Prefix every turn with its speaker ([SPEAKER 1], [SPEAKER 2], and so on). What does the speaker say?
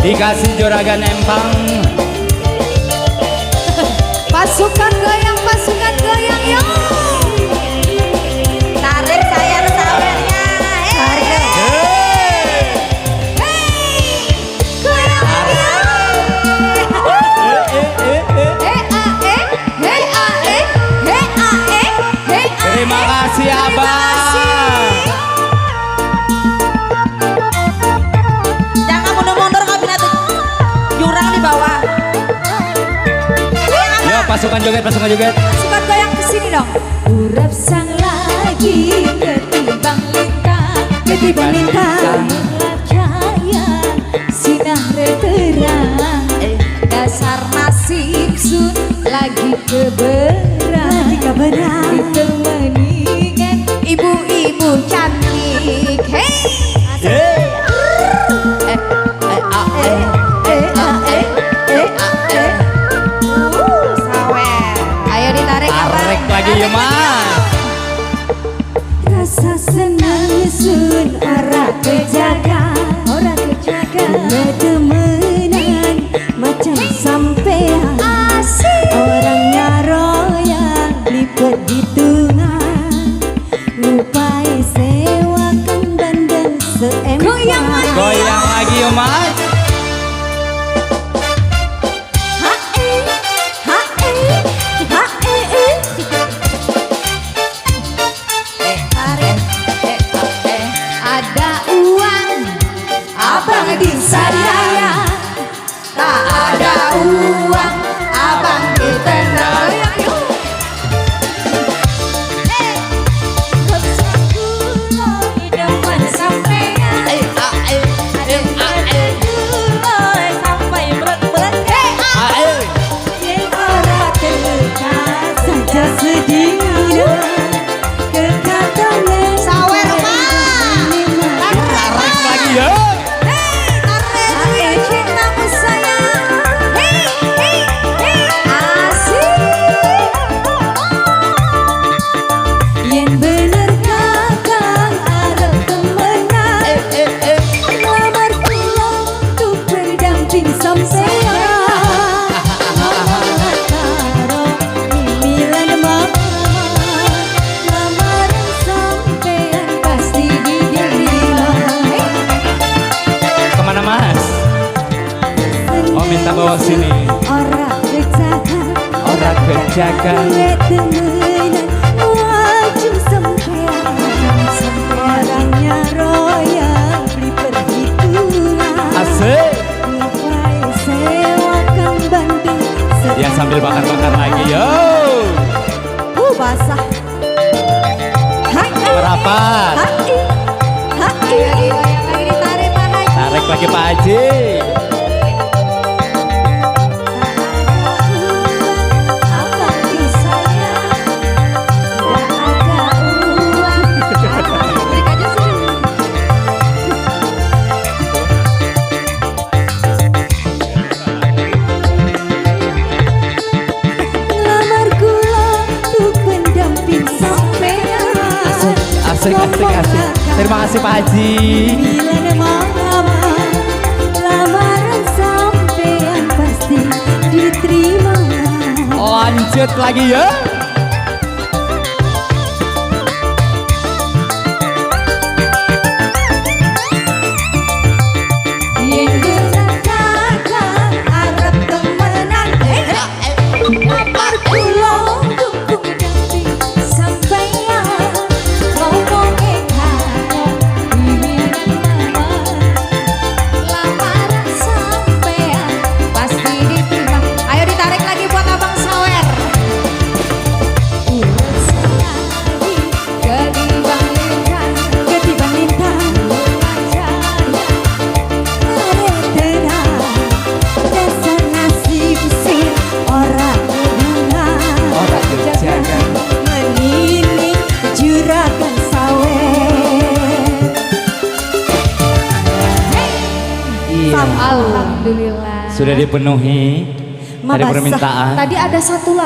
[SPEAKER 1] dikasih juragan empang.
[SPEAKER 2] Pasukan goyang yo.
[SPEAKER 3] Tarik saya sawernya.
[SPEAKER 1] Terima kasih abang.
[SPEAKER 3] Jangan mundur-mundur kabinat jurang di bawah.
[SPEAKER 1] Yo pasukan joget.
[SPEAKER 2] Pasukan goyang kesini dong. Urap sang lagi ketimbang lintang. Jaya sinar terang. Dasar nasib sun lagi keberang. Ditemenin ibu-ibu cantik. Hey.
[SPEAKER 3] Sawer.
[SPEAKER 2] Ayo ditarik
[SPEAKER 1] Tarik lagi ya mas.
[SPEAKER 2] Rasa senang sun ora kejaga Demenan macam sampean orangnya royal lipet hitungan lupai sewakan bandeng seempang.
[SPEAKER 1] Goyang lagi ya mas.
[SPEAKER 2] Ada uang abang di saya, tak ada uang abang di tenda.
[SPEAKER 1] Minta bawa sini. Orang kejagan.
[SPEAKER 2] Wajib sampean. Orangnya royal beli perhitungan.
[SPEAKER 1] Asik.
[SPEAKER 2] Lupai sewakan bandeng.
[SPEAKER 1] Yang sambil bakar-bakar lagi yo.
[SPEAKER 2] Basah.
[SPEAKER 1] Merapat.
[SPEAKER 2] Lagi ditarik lagi.
[SPEAKER 1] Tarik lagi Pak Haji. Asik. Terima kasih Pak Haji.
[SPEAKER 2] Lamaran sampean pasti diterima.
[SPEAKER 1] Lanjut lagi ya.
[SPEAKER 2] Alhamdulillah.
[SPEAKER 1] Sudah dipenuhi dari permintaan.
[SPEAKER 2] Tadi ada satu lagi.